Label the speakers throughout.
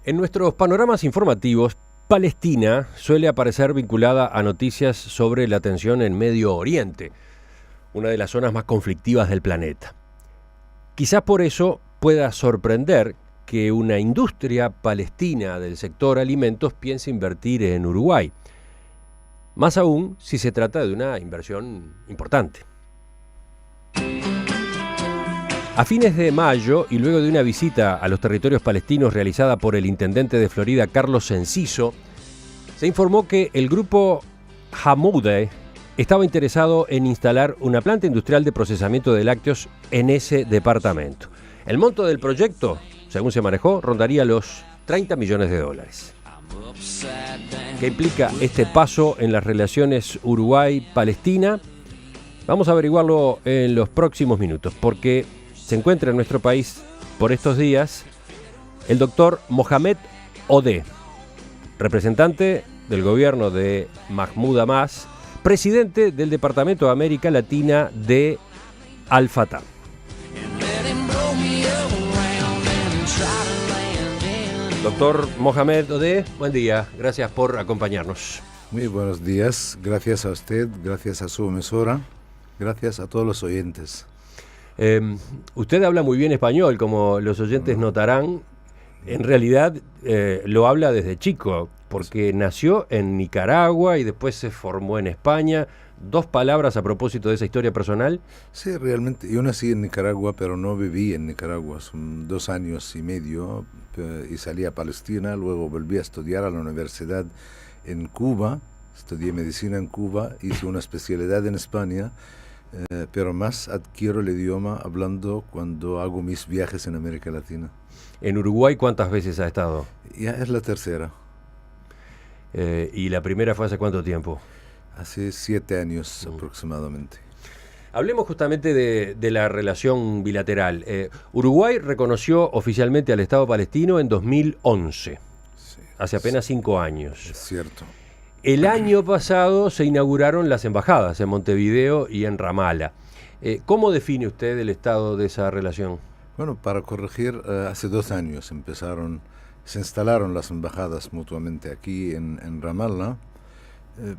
Speaker 1: En nuestros panoramas informativos, Palestina suele aparecer vinculada a noticias sobre la tensión en Medio Oriente, una de las zonas más conflictivas del planeta. Quizás por eso pueda sorprender que una industria palestina del sector alimentos piense invertir en Uruguay, más aún si se trata de una inversión importante. A fines de mayo, y luego de una visita a los territorios palestinos realizada por el intendente de Florida, Carlos Enciso, se informó que el grupo Hamoudeh estaba interesado en instalar una planta industrial de procesamiento de lácteos en ese departamento. El monto del proyecto, según se manejó, rondaría los $30 millones. ¿Qué implica este paso en las relaciones Uruguay-Palestina? Vamos a averiguarlo en los próximos minutos, porque se encuentra en nuestro país por estos días el doctor Mohamed Odeh, representante del gobierno de Mahmoud Abbas, presidente del Departamento de América Latina de Al-Fatah. Doctor Mohamed Odeh, buen día, gracias por acompañarnos.
Speaker 2: Muy buenos días, gracias a usted, gracias a su emisora, gracias a todos los oyentes.
Speaker 1: Usted habla muy bien español, como los oyentes notarán. En realidad lo habla desde chico, porque nació en Nicaragua y después se formó en España. ¿Dos palabras a propósito de esa historia personal?
Speaker 2: Sí, realmente, yo nací en Nicaragua, pero no viví en Nicaragua. Son 2 años y medio y salí a Palestina, luego volví a estudiar a la universidad en Cuba, estudié medicina en Cuba, hice una especialidad en España, pero más adquiero el idioma hablando cuando hago mis viajes en América Latina.
Speaker 1: ¿En Uruguay cuántas veces ha estado?
Speaker 2: Ya es la tercera.
Speaker 1: ¿Y la primera fue hace cuánto tiempo?
Speaker 2: Hace 7 años aproximadamente.
Speaker 1: Hablemos justamente de la relación bilateral. Uruguay reconoció oficialmente al Estado palestino en 2011,
Speaker 2: Sí,
Speaker 1: hace apenas 5 años.
Speaker 2: es cierto.
Speaker 1: El año pasado se inauguraron las embajadas en Montevideo y en Ramala. ¿Cómo define usted el estado de esa relación?
Speaker 2: Bueno, para corregir, hace 2 años se instalaron las embajadas mutuamente aquí en Ramallah,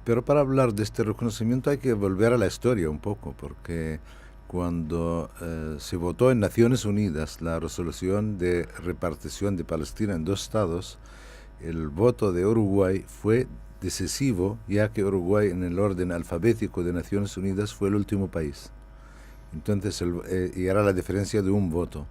Speaker 2: pero para hablar de este reconocimiento hay que volver a la historia un poco, porque cuando se votó en Naciones Unidas la resolución de repartición de Palestina en 2 estados, el voto de Uruguay fue decisivo, ya que Uruguay en el orden alfabético de Naciones Unidas fue el último país. Entonces, y era la diferencia de un voto.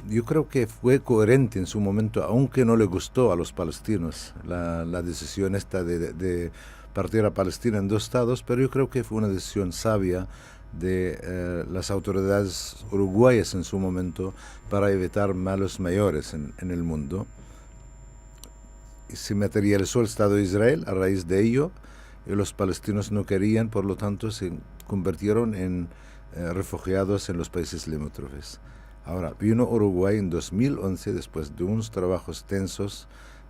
Speaker 2: Yo creo que fue coherente en su momento, aunque no le gustó a los palestinos la decisión esta de partir a Palestina en 2 estados, pero yo creo que fue una decisión sabia de las autoridades uruguayas en su momento para evitar males mayores en el mundo. Y se materializó el Estado de Israel a raíz de ello, y los palestinos no querían, por lo tanto se convirtieron en refugiados en los países limítrofes. Ahora, vino Uruguay en 2011, después de unos trabajos tensos,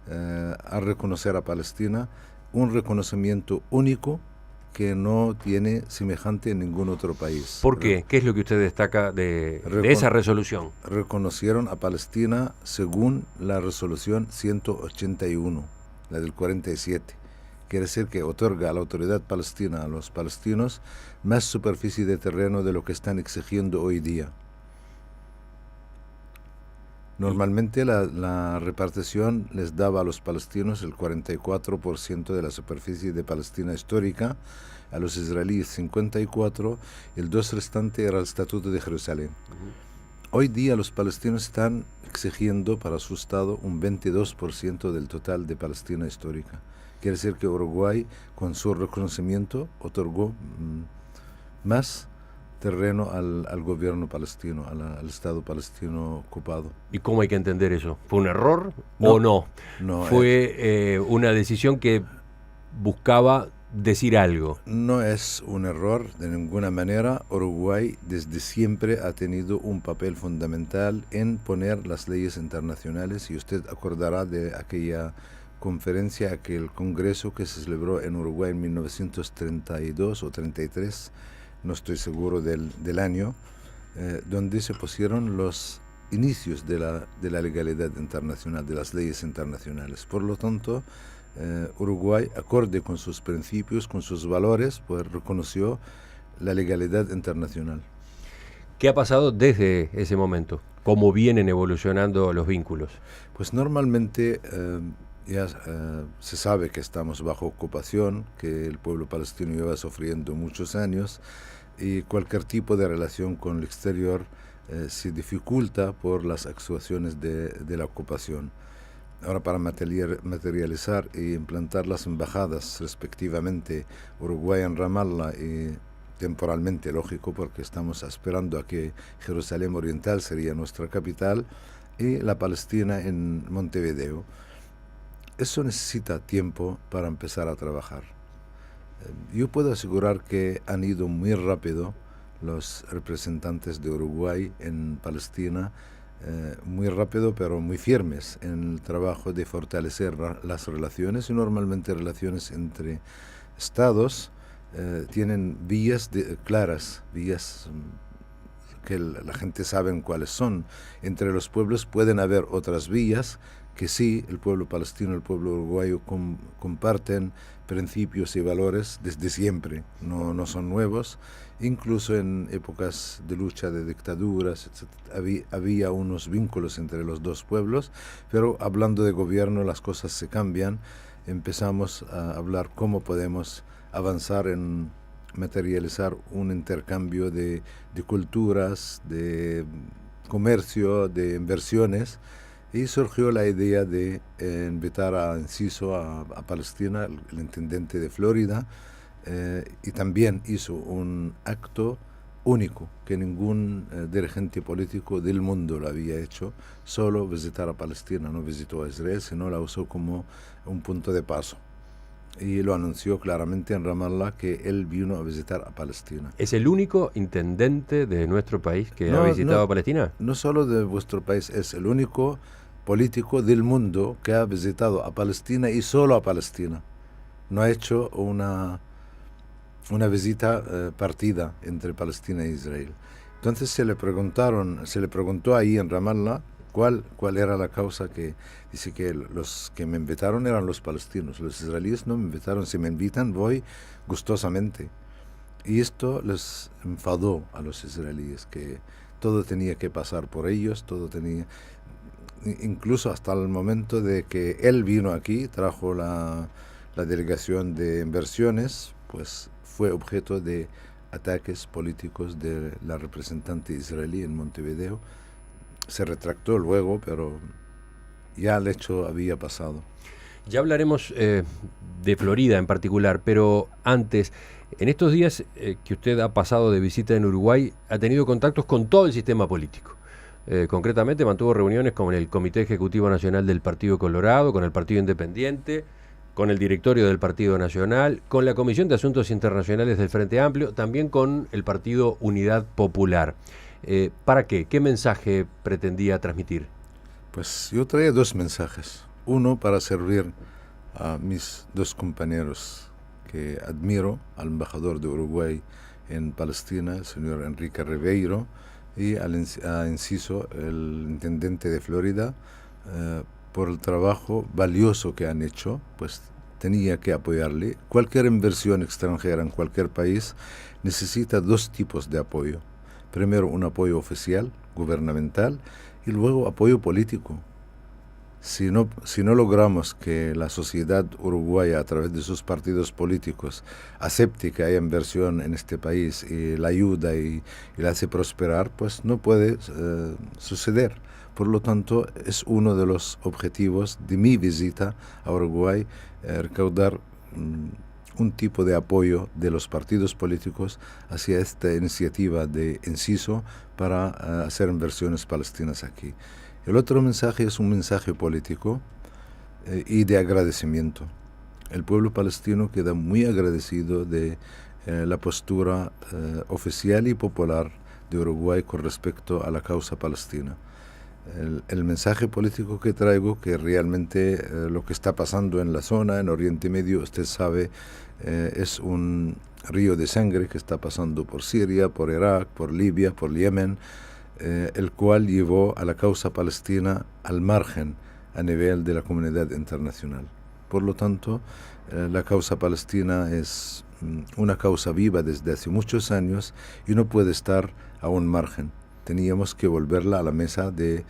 Speaker 2: a reconocer a Palestina, un reconocimiento único que no tiene semejante en ningún otro país.
Speaker 1: ¿Por qué? ¿Qué es lo que usted destaca de esa resolución?
Speaker 2: Reconocieron a Palestina según la resolución 181, la del 47. Quiere decir que otorga a la autoridad palestina, a los palestinos, más superficie de terreno de lo que están exigiendo hoy día. Normalmente la repartición les daba a los palestinos el 44% de la superficie de Palestina histórica, a los israelíes 54%, el 2% restante era el Estatuto de Jerusalén. Hoy día los palestinos están exigiendo para su Estado un 22% del total de Palestina histórica. Quiere decir que Uruguay, con su reconocimiento, otorgó más terreno al gobierno palestino, al Estado palestino ocupado.
Speaker 1: ¿Y cómo hay que entender eso? ¿Fue un error o no?
Speaker 2: No,
Speaker 1: ¿Fue una decisión que buscaba decir algo?
Speaker 2: No es un error de ninguna manera. Uruguay desde siempre ha tenido un papel fundamental en poner las leyes internacionales, y usted acordará de aquella conferencia, aquel congreso que se celebró en Uruguay en 1932 o 33, no estoy seguro del año, donde se pusieron los inicios de la legalidad internacional, de las leyes internacionales. Por lo tanto, Uruguay, acorde con sus principios, con sus valores, pues reconoció la legalidad internacional.
Speaker 1: ¿Qué ha pasado desde ese momento? ¿Cómo vienen evolucionando los vínculos?
Speaker 2: Pues normalmente ya se sabe que estamos bajo ocupación, que el pueblo palestino lleva sufriendo muchos años y cualquier tipo de relación con el exterior se dificulta por las actuaciones de la ocupación. Ahora, para materializar e implantar las embajadas respectivamente Uruguay en Ramallah y temporalmente, lógico, porque estamos esperando a que Jerusalén Oriental sería nuestra capital y la Palestina en Montevideo. Eso necesita tiempo para empezar a trabajar. Yo puedo asegurar que han ido muy rápido los representantes de Uruguay en Palestina, muy rápido pero muy firmes en el trabajo de fortalecer las relaciones, y normalmente relaciones entre estados tienen vías claras, vías que la gente sabe cuáles son. Entre los pueblos pueden haber otras vías que sí, el pueblo palestino y el pueblo uruguayo comparten principios y valores desde siempre, no son nuevos. Incluso en épocas de lucha de dictaduras, etc., había unos vínculos entre los dos pueblos, pero hablando de gobierno las cosas se cambian. Empezamos a hablar cómo podemos avanzar en materializar un intercambio de culturas, de comercio, de inversiones, y surgió la idea de invitar a Enciso a Palestina, el intendente de Florida, y también hizo un acto único que ningún dirigente político del mundo lo había hecho, solo visitar a Palestina. No visitó a Israel, sino la usó como un punto de paso. Y lo anunció claramente en Ramallah que él vino a visitar a Palestina.
Speaker 1: ¿Es el único intendente de nuestro país que ha visitado a Palestina?
Speaker 2: No solo de vuestro país, es el único político del mundo que ha visitado a Palestina y solo a Palestina. No ha hecho una visita partida entre Palestina e Israel. Entonces se le preguntó ahí en Ramallah cuál era la causa, que dice que los que me invitaron eran los palestinos, los israelíes no me invitaron, si me invitan voy gustosamente. Y esto les enfadó a los israelíes, que todo tenía que pasar por ellos, incluso hasta el momento de que él vino aquí, trajo la delegación de inversiones, pues fue objeto de ataques políticos de la representante israelí en Montevideo. Se retractó luego, pero ya el hecho había pasado.
Speaker 1: Ya hablaremos de Florida en particular, pero antes, en estos días que usted ha pasado de visita en Uruguay, ha tenido contactos con todo el sistema político. Concretamente mantuvo reuniones con el Comité Ejecutivo Nacional del Partido Colorado, con el Partido Independiente, con el directorio del Partido Nacional, con la Comisión de Asuntos Internacionales del Frente Amplio, también con el Partido Unidad Popular. ¿Para qué? ¿Qué mensaje pretendía transmitir?
Speaker 2: Pues yo traía dos mensajes. Uno, para servir a mis dos compañeros que admiro, al embajador de Uruguay en Palestina, el señor Enrique Ribeiro, y a Enciso, el intendente de Florida, por el trabajo valioso que han hecho. Pues tenía que apoyarle. Cualquier inversión extranjera en cualquier país necesita dos tipos de apoyo. Primero, un apoyo oficial, gubernamental, y luego apoyo político. Si no logramos que la sociedad uruguaya, a través de sus partidos políticos, acepte que haya inversión en este país y la ayuda y la hace prosperar, pues no puede suceder. Por lo tanto, es uno de los objetivos de mi visita a Uruguay, recaudar un tipo de apoyo de los partidos políticos hacia esta iniciativa de Enciso para hacer inversiones palestinas aquí. El otro mensaje es un mensaje político y de agradecimiento. El pueblo palestino queda muy agradecido de la postura oficial y popular de Uruguay con respecto a la causa palestina. El mensaje político que traigo, que realmente lo que está pasando en la zona, en Oriente Medio, usted sabe, es un río de sangre que está pasando por Siria, por Irak, por Libia, por Yemen, el cual llevó a la causa palestina al margen a nivel de la comunidad internacional. Por lo tanto, la causa palestina es una causa viva desde hace muchos años y no puede estar a un margen. Teníamos que volverla a la mesa de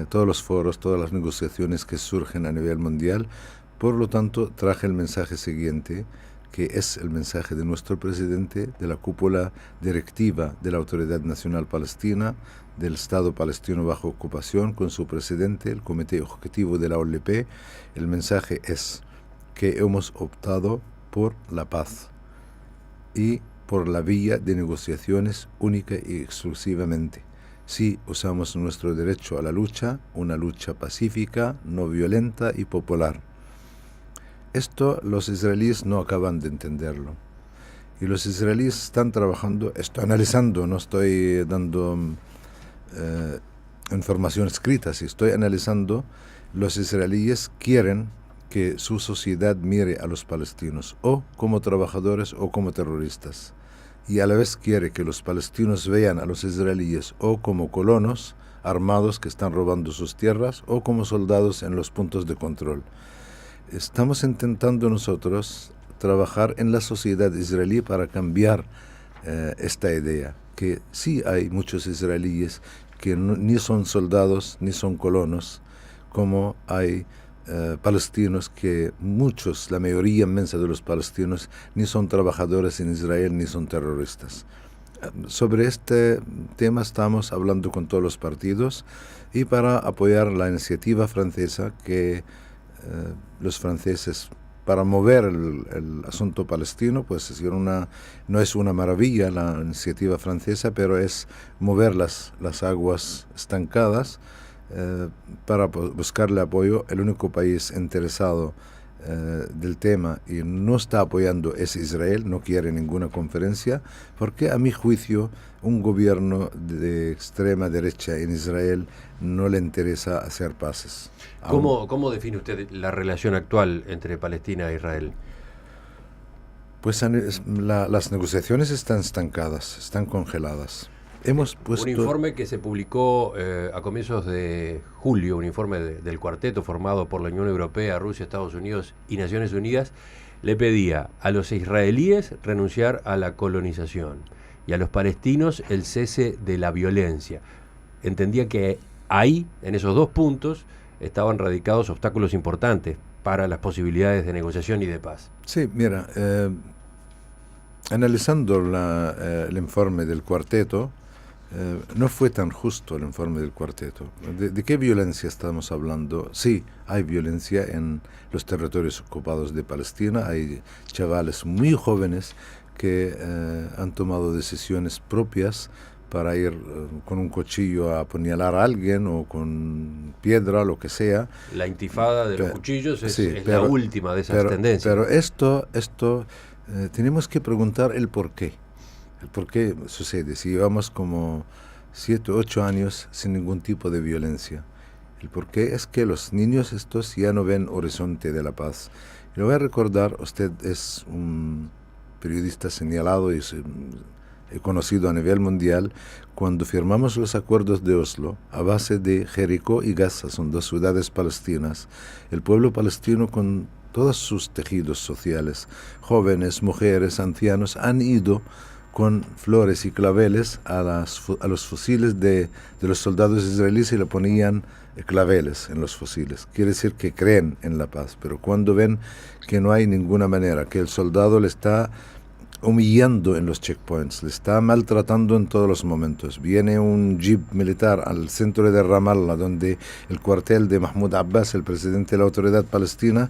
Speaker 2: todos los foros, todas las negociaciones que surgen a nivel mundial. Por lo tanto, traje el mensaje siguiente, que es el mensaje de nuestro presidente, de la cúpula directiva de la Autoridad Nacional Palestina, del Estado palestino bajo ocupación, con su presidente, el Comité Ejecutivo de la OLP. El mensaje es que hemos optado por la paz y por la vía de negociaciones única y exclusivamente. Sí, usamos nuestro derecho a la lucha, una lucha pacífica, no violenta y popular. Esto los israelíes no acaban de entenderlo. Y los israelíes están trabajando, estoy analizando, no estoy dando información escrita, si estoy analizando, los israelíes quieren que su sociedad mire a los palestinos o como trabajadores o como terroristas. Y a la vez quiere que los palestinos vean a los israelíes o como colonos armados que están robando sus tierras o como soldados en los puntos de control. Estamos intentando nosotros trabajar en la sociedad israelí para cambiar esta idea, que sí hay muchos israelíes que ni son soldados ni son colonos, como hay palestinos que muchos, la mayoría inmensa de los palestinos, ni son trabajadores en Israel ni son terroristas. Sobre este tema estamos hablando con todos los partidos y para apoyar la iniciativa francesa que los franceses, para mover el asunto palestino, pues no es una maravilla la iniciativa francesa, pero es mover las aguas estancadas para buscarle apoyo. El único país interesado del tema y no está apoyando es Israel, no quiere ninguna conferencia, porque a mi juicio un gobierno de extrema derecha en Israel no le interesa hacer paces.
Speaker 1: ¿Cómo define usted la relación actual entre Palestina e Israel?
Speaker 2: Pues las negociaciones están estancadas, están congeladas. Hemos puesto
Speaker 1: un informe que se publicó a comienzos de julio, un informe del cuarteto formado por la Unión Europea, Rusia, Estados Unidos y Naciones Unidas, le pedía a los israelíes renunciar a la colonización y a los palestinos el cese de la violencia. Entendía que ahí, en esos dos puntos, estaban radicados obstáculos importantes para las posibilidades de negociación y de paz.
Speaker 2: Sí, mira, analizando el informe del cuarteto, no fue tan justo el informe del cuarteto. ¿De qué violencia estamos hablando? Sí, hay violencia en los territorios ocupados de Palestina, hay chavales muy jóvenes que han tomado decisiones propias para ir con un cuchillo a apuñalar a alguien o con piedra, lo que sea.
Speaker 1: La intifada de los cuchillos es la última de esas tendencias.
Speaker 2: Pero esto tenemos que preguntar el por qué. ¿Por qué sucede? Si llevamos como 7 o 8 años sin ningún tipo de violencia. El por qué es que los niños estos ya no ven horizonte de la paz. Y lo voy a recordar, usted es un periodista señalado y conocido a nivel mundial. Cuando firmamos los acuerdos de Oslo, a base de Jericó y Gaza, son dos ciudades palestinas, el pueblo palestino con todos sus tejidos sociales, jóvenes, mujeres, ancianos, han ido con flores y claveles a los fusiles de los soldados israelíes y le ponían claveles en los fusiles. Quiere decir que creen en la paz, pero cuando ven que no hay ninguna manera, que el soldado le está humillando en los checkpoints, le está maltratando en todos los momentos, viene un jeep militar al centro de Ramallah, donde el cuartel de Mahmoud Abbas, el presidente de la Autoridad Palestina,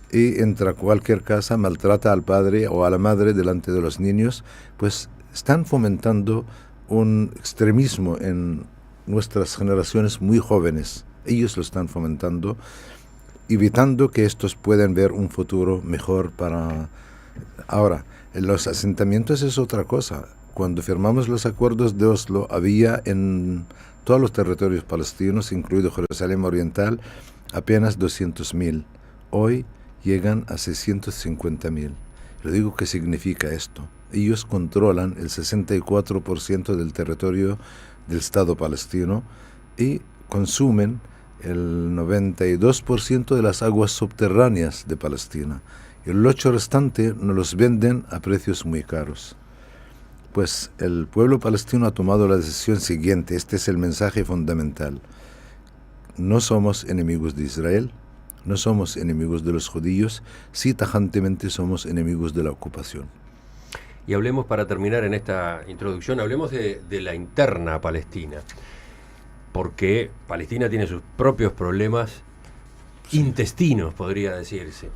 Speaker 2: y entra a cualquier casa, maltrata al padre o a la madre delante de los niños, pues están fomentando un extremismo en nuestras generaciones muy jóvenes. Ellos lo están fomentando, evitando que estos puedan ver un futuro mejor para... Ahora, en los asentamientos es otra cosa. Cuando firmamos los acuerdos de Oslo, había en todos los territorios palestinos, incluido Jerusalén Oriental, apenas 200.000. Hoy llegan a 650.000. Le digo qué significa esto. Ellos controlan el 64% del territorio del Estado palestino y consumen el 92% de las aguas subterráneas de Palestina. El 8% restante nos los venden a precios muy caros. Pues el pueblo palestino ha tomado la decisión siguiente, este es el mensaje fundamental. No somos enemigos de Israel, no somos enemigos de los judíos, sí tajantemente somos enemigos de la ocupación.
Speaker 1: Y hablemos, para terminar en esta introducción, hablemos de la interna palestina, porque Palestina tiene sus propios problemas intestinos, podría decirse.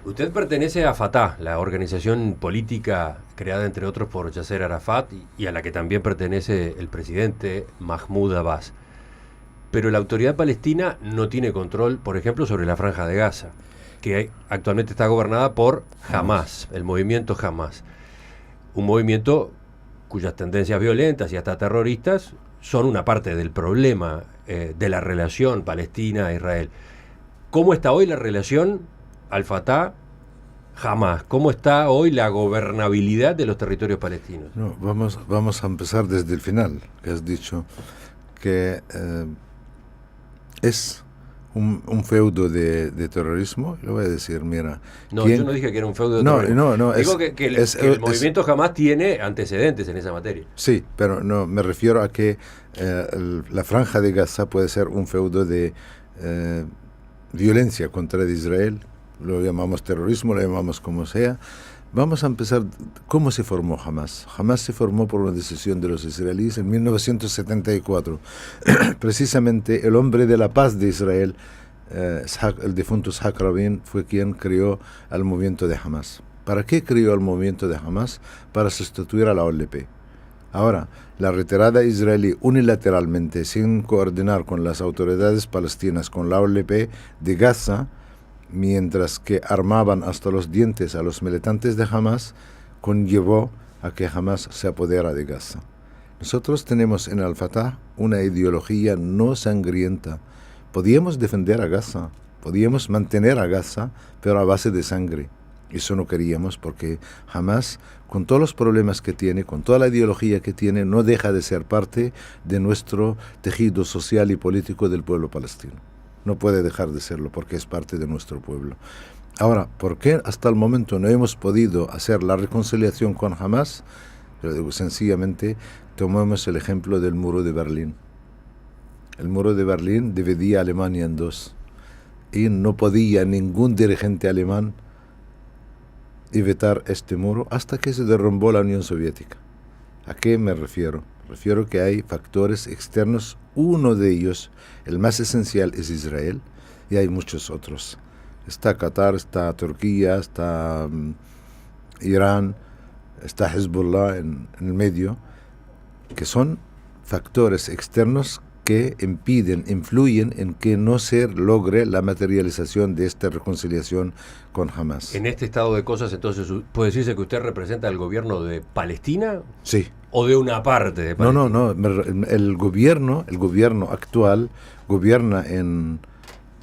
Speaker 1: Usted pertenece a Fatah, la organización política creada entre otros por Yasser Arafat y a la que también pertenece el presidente Mahmoud Abbas. Pero la autoridad palestina no tiene control, por ejemplo, sobre la Franja de Gaza, que actualmente está gobernada por Hamas, el movimiento Hamas. Un movimiento cuyas tendencias violentas y hasta terroristas son una parte del problema de la relación Palestina-Israel. ¿Cómo está hoy la relación Al-Fatah-Hamas? ¿Cómo está hoy la gobernabilidad de los territorios palestinos?
Speaker 2: No, vamos a empezar desde el final, que has dicho que es un feudo de terrorismo. Le voy a decir, mira...
Speaker 1: No, yo no dije que era un feudo de terrorismo.
Speaker 2: No,
Speaker 1: digo que el movimiento Hamas tiene antecedentes en esa materia.
Speaker 2: Sí, pero no, me refiero a que la Franja de Gaza puede ser un feudo de violencia contra Israel. Lo llamamos terrorismo, lo llamamos como sea. Vamos a empezar, ¿cómo se formó Hamas? Hamas se formó por una decisión de los israelíes en 1974. Precisamente el hombre de la paz de Israel, el difunto Yitzhak Rabin, fue quien creó el movimiento de Hamas. ¿Para qué creó el movimiento de Hamas? Para sustituir a la OLP. Ahora, la retirada israelí unilateralmente, sin coordinar con las autoridades palestinas, con la OLP de Gaza, mientras que armaban hasta los dientes a los militantes de Hamas, conllevó a que Hamas se apodera de Gaza. Nosotros tenemos en Al-Fatah una ideología no sangrienta. Podíamos defender a Gaza, podíamos mantener a Gaza, pero a base de sangre. Eso no queríamos porque Hamas, con todos los problemas que tiene, con toda la ideología que tiene, no deja de ser parte de nuestro tejido social y político del pueblo palestino. No puede dejar de serlo porque es parte de nuestro pueblo. Ahora, ¿por qué hasta el momento no hemos podido hacer la reconciliación con Hamas? Yo digo, sencillamente, tomemos el ejemplo del muro de Berlín. El muro de Berlín dividía a Alemania en dos y no podía ningún dirigente alemán evitar este muro hasta que se derrumbó la Unión Soviética. ¿A qué me refiero? Refiero que hay factores externos. Uno de ellos, el más esencial, es Israel, y hay muchos otros. Está Qatar, está Turquía, está Irán, está Hezbollah en el medio, que son factores externos que impiden, influyen en que no se logre la materialización de esta reconciliación con Hamas.
Speaker 1: En este estado de cosas, entonces, ¿puede decirse que usted representa al gobierno de Palestina?
Speaker 2: Sí.
Speaker 1: ¿O de una parte de Palestina?
Speaker 2: No. El gobierno actual gobierna en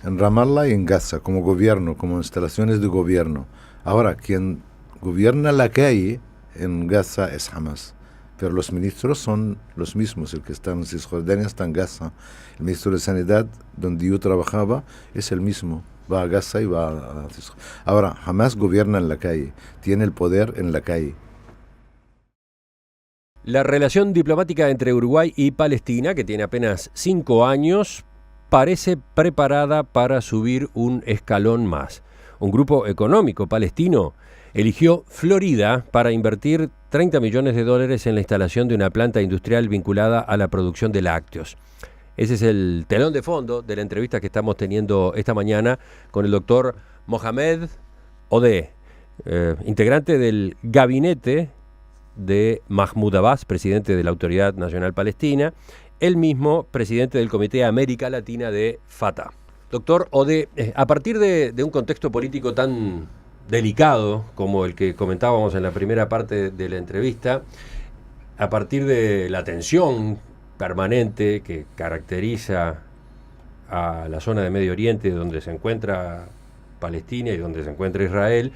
Speaker 2: Ramallah y en Gaza, como gobierno, como instalaciones de gobierno. Ahora, quien gobierna la calle en Gaza es Hamas. Pero los ministros son los mismos. El que está en Cisjordania está en Gaza. El ministro de Sanidad, donde yo trabajaba, es el mismo. Va a Gaza y va a Cisjordania. Ahora, Hamas gobierna en la calle. Tiene el poder en la calle.
Speaker 1: La relación diplomática entre Uruguay y Palestina, que tiene apenas 5 años, parece preparada para subir un escalón más. Un grupo económico palestino eligió Florida para invertir $30 millones en la instalación de una planta industrial vinculada a la producción de lácteos. Ese es el telón de fondo de la entrevista que estamos teniendo esta mañana con el doctor Mohamed Odeh, integrante del gabinete de Mahmoud Abbas, presidente de la Autoridad Nacional Palestina, él mismo presidente del Comité América Latina de Fatah. Doctor Odeh, a partir de un contexto político tan delicado como el que comentábamos en la primera parte de la entrevista, a partir de la tensión permanente que caracteriza a la zona de Medio Oriente donde se encuentra Palestina y donde se encuentra Israel,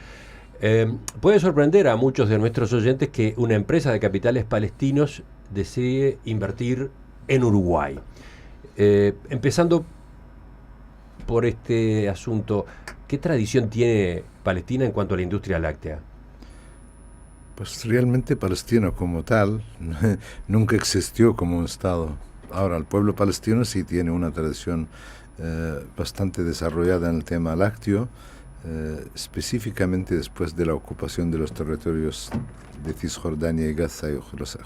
Speaker 1: puede sorprender a muchos de nuestros oyentes que una empresa de capitales palestinos desee invertir en Uruguay. Empezando por este asunto, ¿qué tradición tiene Palestina en cuanto a la industria láctea?
Speaker 2: Pues realmente Palestina como tal nunca existió como un Estado. Ahora, el pueblo palestino sí tiene una tradición bastante desarrollada en el tema lácteo, específicamente después de la ocupación de los territorios de Cisjordania y Gaza y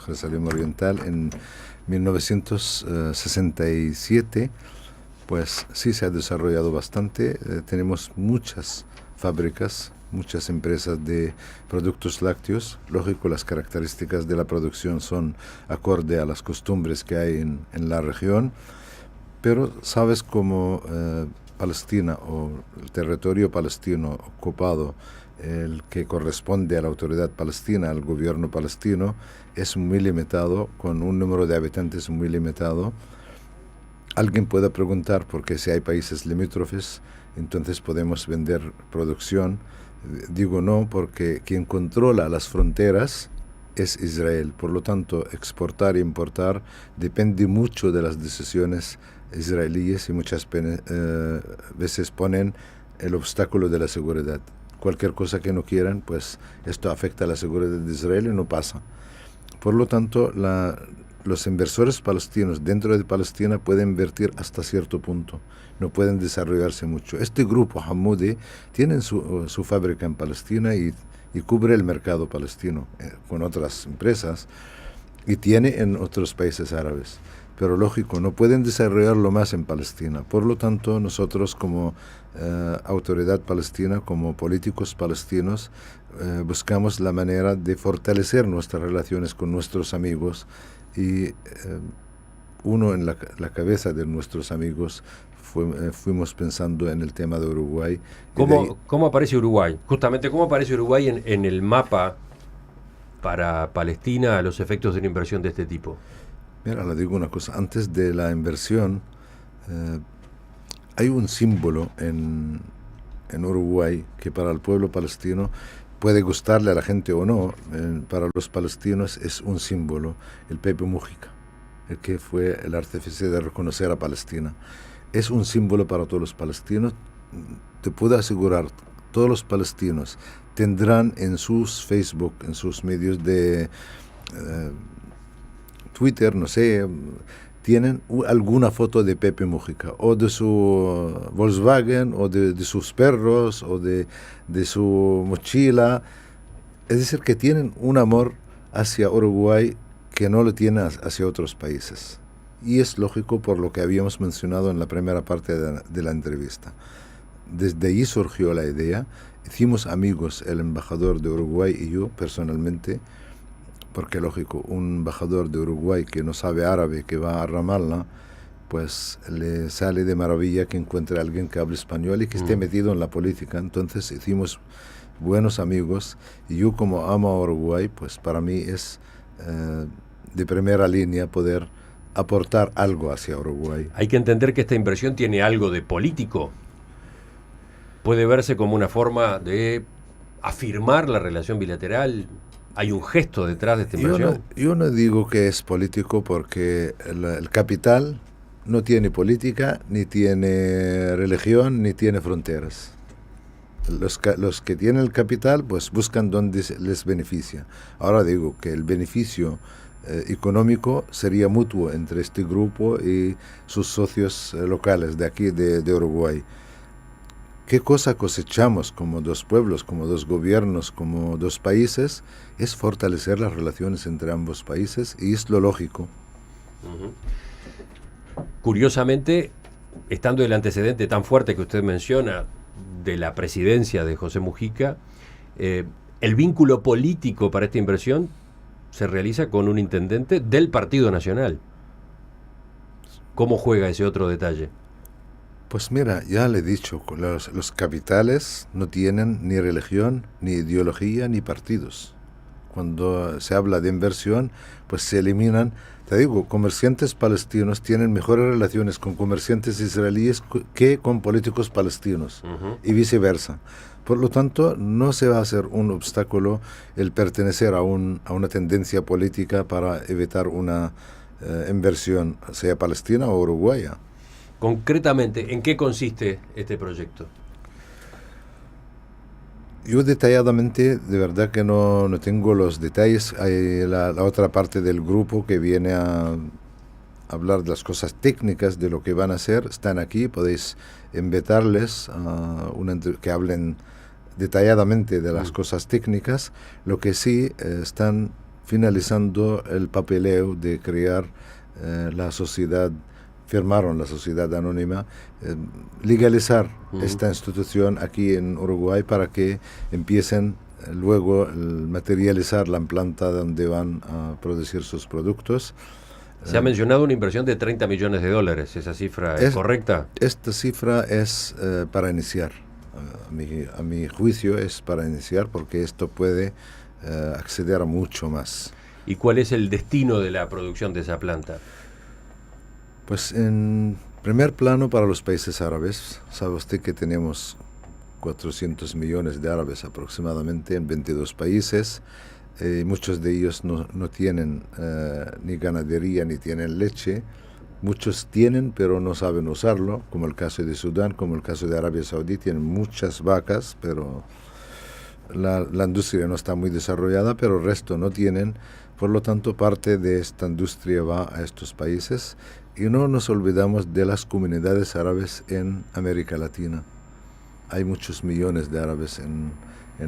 Speaker 2: Jerusalén Oriental en 1967, pues sí se ha desarrollado bastante. Tenemos muchas fábricas, muchas empresas de productos lácteos. Lógico, las características de la producción son acorde a las costumbres que hay en la región, pero sabes cómo Palestina o el territorio palestino ocupado, el que corresponde a la autoridad palestina, al gobierno palestino, es muy limitado, con un número de habitantes muy limitado. Alguien puede preguntar por qué si hay países limítrofes, entonces podemos vender producción. Digo no, porque quien controla las fronteras es Israel. Por lo tanto, exportar e importar depende mucho de las decisiones israelíes y muchas veces ponen el obstáculo de la seguridad. Cualquier cosa que no quieran, pues esto afecta a la seguridad de Israel y no pasa. Por lo tanto, los inversores palestinos dentro de Palestina pueden invertir hasta cierto punto, no pueden desarrollarse mucho. Este grupo Hamoudi tiene su fábrica en Palestina y cubre el mercado palestino con otras empresas y tiene en otros países árabes. Pero lógico, no pueden desarrollarlo más en Palestina. Por lo tanto, nosotros como autoridad palestina, como políticos palestinos, buscamos la manera de fortalecer nuestras relaciones con nuestros amigos y uno en la cabeza de nuestros amigos fuimos pensando en el tema de Uruguay.
Speaker 1: ¿Cómo aparece Uruguay? Justamente, ¿cómo aparece Uruguay en el mapa para Palestina a los efectos de una inversión de este tipo?
Speaker 2: Mira, le digo una cosa, antes de la inversión hay un símbolo en Uruguay que para el pueblo palestino puede gustarle a la gente o no, para los palestinos es un símbolo, el Pepe Mujica, el que fue el artífice de reconocer a Palestina. Es un símbolo para todos los palestinos. Te puedo asegurar, todos los palestinos tendrán en sus Facebook, en sus medios de Twitter, no sé, tienen alguna foto de Pepe Mujica, o de su Volkswagen, o de sus perros, o de su mochila. Es decir, que tienen un amor hacia Uruguay que no lo tienen hacia otros países. Y es lógico por lo que habíamos mencionado en la primera parte de la entrevista. Desde ahí surgió la idea. Hicimos amigos, el embajador de Uruguay y yo personalmente, porque lógico, un embajador de Uruguay que no sabe árabe, que va a Ramallah, pues le sale de maravilla que encuentre a alguien que hable español y que esté metido en la política. Entonces hicimos buenos amigos y yo, como amo a Uruguay, pues para mí es de primera línea poder aportar algo hacia Uruguay.
Speaker 1: Hay que entender que esta inversión tiene algo de político. Puede verse como una forma de afirmar la relación bilateral. ¿Hay un gesto detrás de esta inversión?
Speaker 2: Yo no digo que es político porque el capital no tiene política, ni tiene religión, ni tiene fronteras. Los que tienen el capital pues buscan donde les beneficia. Ahora digo que el beneficio económico sería mutuo entre este grupo y sus socios locales de aquí, de Uruguay. ¿Qué cosa cosechamos como dos pueblos, como dos gobiernos, como dos países? Es fortalecer las relaciones entre ambos países y es lo lógico.
Speaker 1: Curiosamente, estando el antecedente tan fuerte que usted menciona de la presidencia de José Mujica, el vínculo político para esta inversión se realiza con un intendente del Partido Nacional. ¿Cómo juega ese otro detalle?
Speaker 2: Pues mira, ya le he dicho, los capitales no tienen ni religión, ni ideología, ni partidos. Cuando se habla de inversión, pues se eliminan, te digo, comerciantes palestinos tienen mejores relaciones con comerciantes israelíes que con políticos palestinos, y viceversa. Por lo tanto, no se va a hacer un obstáculo el pertenecer a una tendencia política para evitar una inversión, sea palestina o uruguaya.
Speaker 1: Concretamente, ¿en qué consiste este proyecto?
Speaker 2: Yo detalladamente, de verdad que no tengo los detalles. Hay la otra parte del grupo que viene a hablar de las cosas técnicas de lo que van a hacer. Están aquí, podéis invitarles a que hablen detalladamente de las cosas técnicas. Lo que sí están finalizando el papeleo de crear la sociedad, firmaron la sociedad anónima, legalizar esta institución aquí en Uruguay para que empiecen luego materializar la planta donde van a producir sus productos.
Speaker 1: Se ha mencionado una inversión de $30 millones. ¿Esa cifra es correcta?
Speaker 2: Esta cifra es para iniciar. A mi juicio es para iniciar porque esto puede acceder a mucho más.
Speaker 1: ¿Y cuál es el destino de la producción de esa planta?
Speaker 2: Pues en primer plano para los países árabes. Sabe usted que tenemos 400 millones de árabes aproximadamente en 22 países. Muchos de ellos no tienen ni ganadería ni tienen leche. Muchos tienen, pero no saben usarlo, como el caso de Sudán, como el caso de Arabia Saudí. Tienen muchas vacas, pero la industria no está muy desarrollada, pero el resto no tienen. Por lo tanto, parte de esta industria va a estos países. Y no nos olvidamos de las comunidades árabes en América Latina. Hay muchos millones de árabes en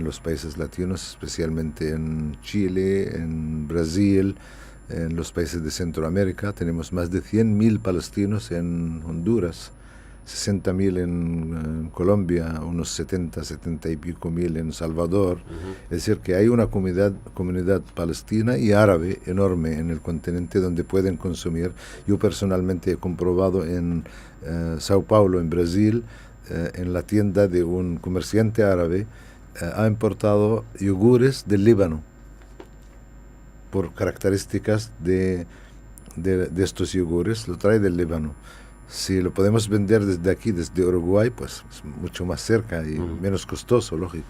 Speaker 2: los países latinos, especialmente en Chile, en Brasil, en los países de Centroamérica. Tenemos más de 100.000 palestinos en Honduras, 60.000 en Colombia, unos 70 y pico mil en Salvador. Es decir, que hay una comunidad palestina y árabe enorme en el continente donde pueden consumir. Yo personalmente he comprobado en Sao Paulo, en Brasil, en la tienda de un comerciante árabe, ha importado yogures del Líbano por características de estos yogures, lo trae del Líbano. Si lo podemos vender desde aquí, desde Uruguay, pues es mucho más cerca y menos costoso, lógico.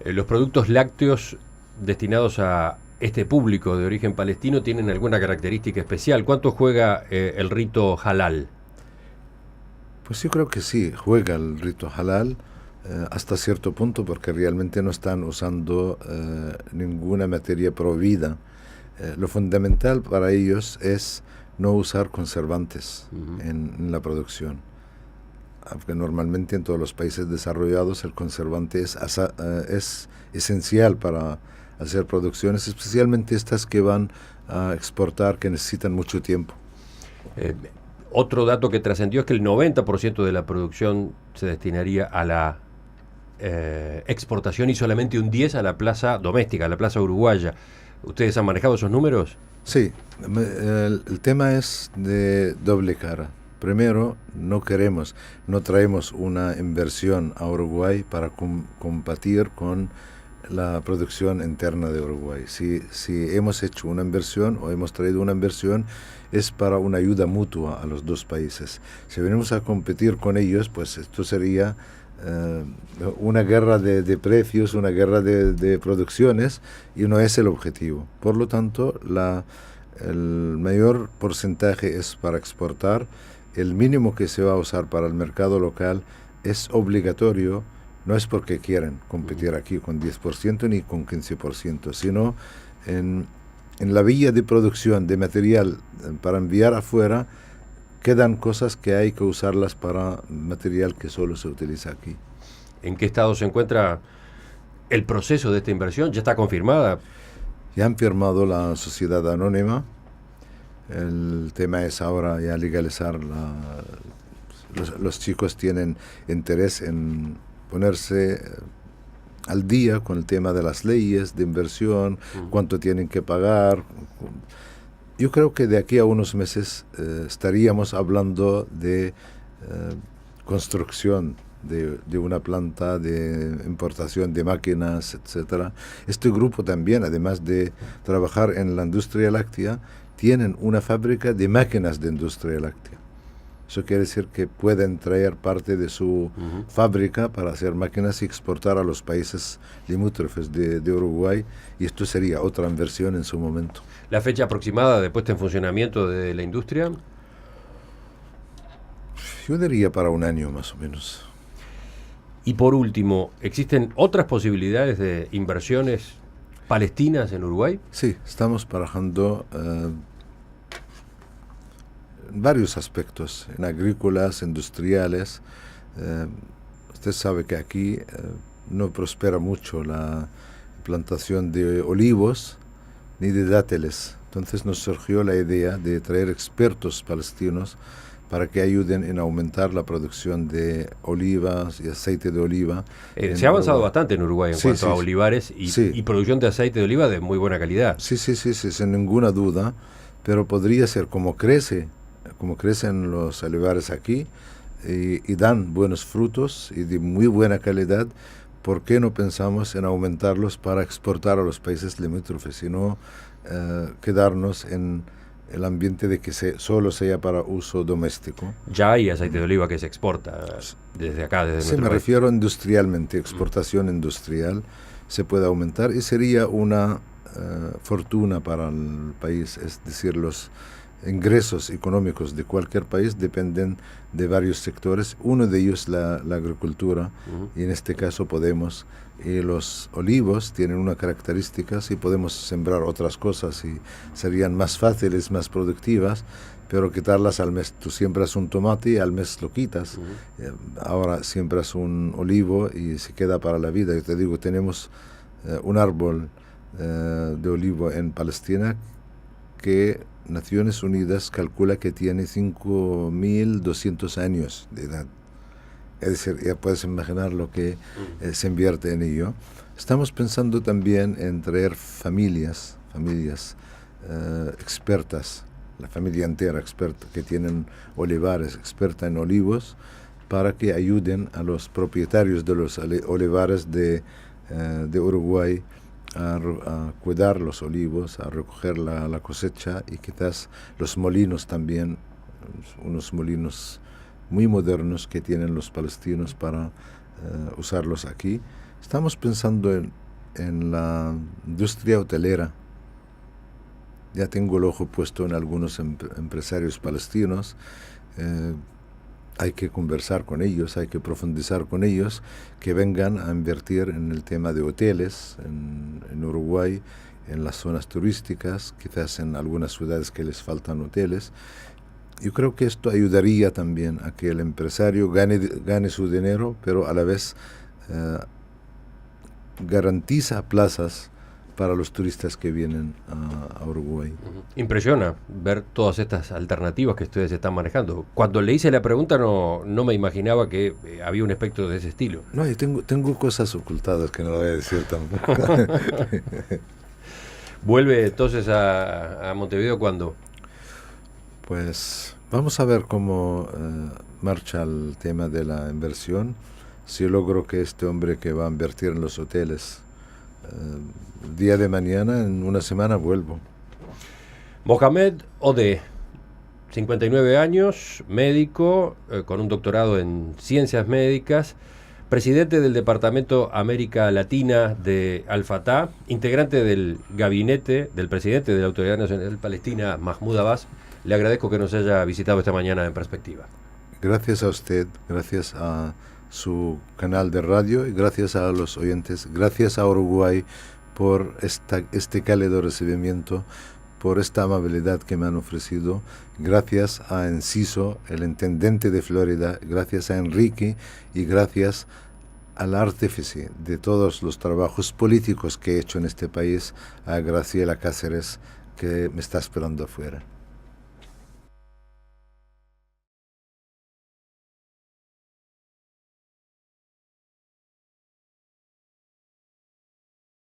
Speaker 1: ¿Los productos lácteos destinados a este público de origen palestino tienen alguna característica especial? ¿Cuánto juega el rito halal?
Speaker 2: Pues yo creo que sí, juega el rito halal hasta cierto punto, porque realmente no están usando ninguna materia prohibida. Lo fundamental para ellos es no usar conservantes en la producción. Aunque normalmente en todos los países desarrollados el conservante es esencial para hacer producciones, especialmente estas que van a exportar, que necesitan mucho tiempo.
Speaker 1: Otro dato que trascendió es que el 90% de la producción se destinaría a la exportación y solamente un 10% a la plaza doméstica, a la plaza uruguaya. ¿Ustedes han manejado esos números?
Speaker 2: Sí, el tema es de doble cara. Primero, no traemos una inversión a Uruguay para combatir con la producción interna de Uruguay. Si hemos hecho una inversión o hemos traído una inversión, es para una ayuda mutua a los dos países. Si venimos a competir con ellos, pues esto sería una guerra de precios, una guerra de producciones, y no es el objetivo. Por lo tanto, el mayor porcentaje es para exportar. El mínimo que se va a usar para el mercado local es obligatorio. No es porque quieren competir aquí con 10% ni con 15%, sino en la vía de producción de material para enviar afuera, quedan cosas que hay que usarlas para material que solo se utiliza aquí.
Speaker 1: ¿En qué estado se encuentra el proceso de esta inversión? ¿Ya está confirmada?
Speaker 2: Ya han firmado la sociedad anónima. El tema es ahora ya legalizar. Los chicos tienen interés en ponerse al día con el tema de las leyes de inversión, cuánto tienen que pagar. Yo creo que de aquí a unos meses estaríamos hablando de construcción de una planta, de importación de máquinas, etcétera. Este grupo también, además de trabajar en la industria láctea, tienen una fábrica de máquinas de industria láctea. Eso quiere decir que pueden traer parte de su fábrica para hacer máquinas y exportar a los países limítrofes de Uruguay, y esto sería otra inversión en su momento.
Speaker 1: ¿La fecha aproximada de puesta en funcionamiento de la industria?
Speaker 2: Yo diría para un año más o menos.
Speaker 1: Y por último, ¿existen otras posibilidades de inversiones palestinas en Uruguay?
Speaker 2: Sí, estamos barajando varios aspectos, en agrícolas, industriales. Usted sabe que aquí no prospera mucho la plantación de olivos ni de dátiles. Entonces nos surgió la idea de traer expertos palestinos para que ayuden en aumentar la producción de olivas y aceite de oliva.
Speaker 1: Se ha avanzado bastante en Uruguay en cuanto a olivares y producción de aceite de oliva de muy buena calidad.
Speaker 2: Sí, sin ninguna duda, pero podría ser como crecen los olivares aquí y dan buenos frutos y de muy buena calidad. ¿Por qué no pensamos en aumentarlos para exportar a los países limítrofes y no quedarnos en el ambiente de que solo sea para uso doméstico?
Speaker 1: Ya hay aceite de oliva que se exporta desde acá, desde nuestro
Speaker 2: me
Speaker 1: país.
Speaker 2: refiero industrialmente, exportación industrial se puede aumentar y sería una fortuna para el país. Es decir, los ingresos económicos de cualquier país dependen de varios sectores, uno de ellos la agricultura, y en este caso podemos. Los olivos tienen una característica, sí podemos sembrar otras cosas y serían más fáciles, más productivas, pero quitarlas al mes. Tú siembras un tomate y al mes lo quitas. Ahora siembras un olivo y se queda para la vida. Yo te digo, tenemos un árbol de olivo en Palestina que Naciones Unidas calcula que tiene 5.200 años de edad. Es decir, ya puedes imaginar lo que se invierte en ello. Estamos pensando también en traer familias expertas, la familia entera experta, que tienen olivares, experta en olivos, para que ayuden a los propietarios de los olivares de Uruguay a cuidar los olivos, a recoger la cosecha, y quizás los molinos también, unos molinos muy modernos que tienen los palestinos para usarlos aquí. Estamos pensando en la industria hotelera. Ya tengo el ojo puesto en algunos empresarios palestinos. Hay que conversar con ellos, hay que profundizar con ellos, que vengan a invertir en el tema de hoteles en Uruguay, en las zonas turísticas, quizás en algunas ciudades que les faltan hoteles. Yo creo que esto ayudaría también a que el empresario gane su dinero, pero a la vez garantiza plazas para los turistas que vienen a Uruguay.
Speaker 1: Impresiona ver todas estas alternativas que ustedes están manejando. Cuando le hice la pregunta no me imaginaba que había un espectro de ese estilo.
Speaker 2: No, yo tengo cosas ocultadas que no lo voy a decir tampoco.
Speaker 1: ¿Vuelve entonces a Montevideo cuándo?
Speaker 2: Pues vamos a ver cómo marcha el tema de la inversión. Si logro que este hombre que va a invertir en los hoteles el día de mañana, en una semana vuelvo.
Speaker 1: Mohamed Odeh, 59 años, médico, con un doctorado en ciencias médicas, presidente del Departamento América Latina de Al-Fatah, integrante del gabinete del presidente de la Autoridad Nacional Palestina, Mahmoud Abbas. Le agradezco que nos haya visitado esta mañana en Perspectiva.
Speaker 2: Gracias a usted, gracias a su canal de radio y gracias a los oyentes, gracias a Uruguay por este cálido recibimiento, por esta amabilidad que me han ofrecido, gracias a Enciso, el intendente de Florida, gracias a Enrique y gracias al artífice de todos los trabajos políticos que he hecho en este país, a Graciela Cáceres, que me está esperando afuera.